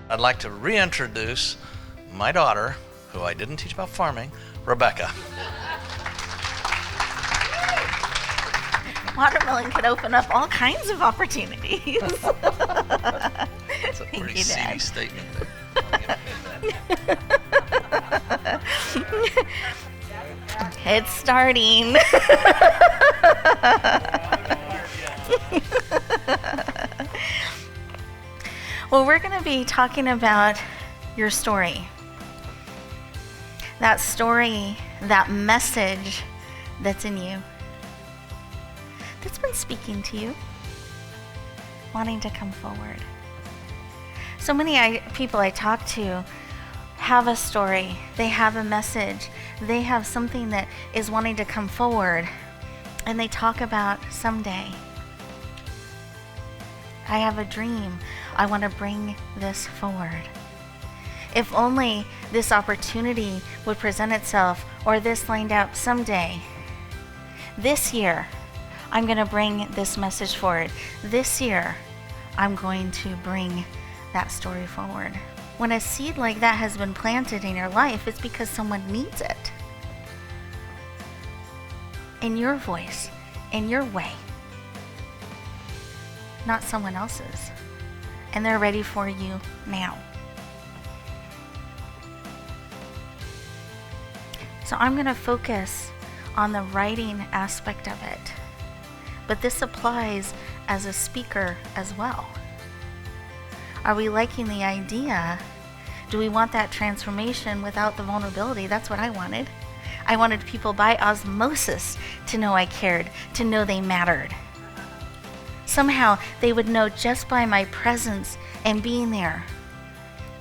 I'd like to reintroduce my daughter, who I didn't teach about farming, Rebecca. Watermelon could open up all kinds of opportunities. That's a pretty seedy statement there. It's starting. Well, we're going to be talking about your story. That story, that message that's in you, that's been speaking to you, wanting to come forward. So many people I talk to have a story, they have a message, they have something that is wanting to come forward, and they talk about someday. I have a dream. I want to bring this forward. If only this opportunity would present itself, or this lined up someday. This year, I'm going to bring this message forward. This year, I'm going to bring that story forward. When a seed like that has been planted in your life, it's because someone needs it. In your voice, in your way. Not someone else's. And they're ready for you now. So I'm going to focus on the writing aspect of it. But this applies as a speaker as well. Are we liking the idea? Do we want that transformation without the vulnerability? That's what I wanted. I wanted people by osmosis to know I cared, to know they mattered. Somehow they would know just by my presence and being there.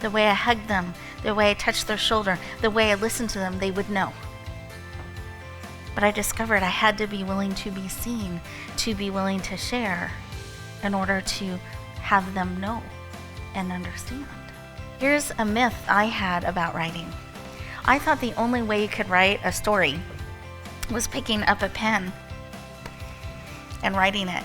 The way I hugged them, the way I touched their shoulder, the way I listened to them, they would know. But I discovered I had to be willing to be seen, to be willing to share in order to have them know and understand. Here's a myth I had about writing. I thought the only way you could write a story was picking up a pen and writing it.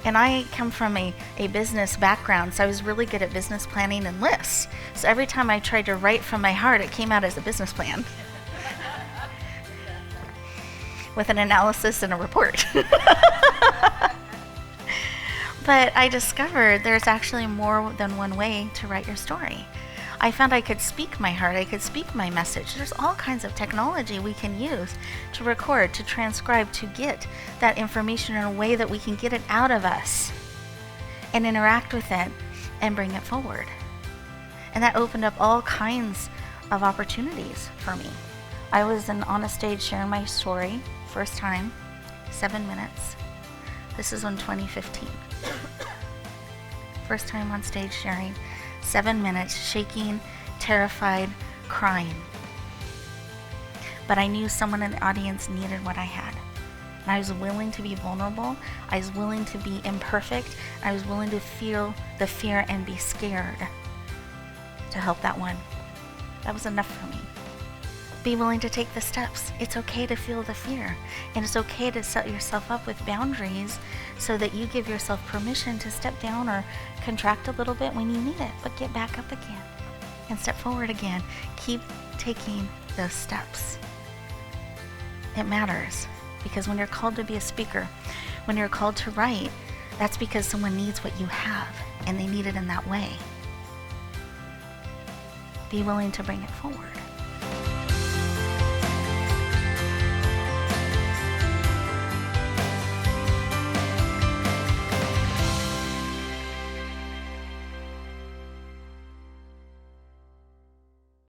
And I come from a business background, so I was really good at business planning and lists. So every time I tried to write from my heart, it came out as a business plan with an analysis and a report. But I discovered there's actually more than one way to write your story. I found I could speak my heart, I could speak my message. There's all kinds of technology we can use to record, to transcribe, to get that information in a way that we can get it out of us and interact with it and bring it forward. And that opened up all kinds of opportunities for me. I was on a stage sharing my story, first time, 7 minutes. This is in 2015. First time on stage sharing, 7 minutes, shaking, terrified, crying. But I knew someone in the audience needed what I had. And I was willing to be vulnerable. I was willing to be imperfect. I was willing to feel the fear and be scared to help that one. That was enough for me. Be willing to take the steps. It's okay to feel the fear. And it's okay to set yourself up with boundaries so that you give yourself permission to step down or contract a little bit when you need it, but get back up again and step forward again. Keep taking those steps. It matters because when you're called to be a speaker, when you're called to write, that's because someone needs what you have and they need it in that way. Be willing to bring it forward.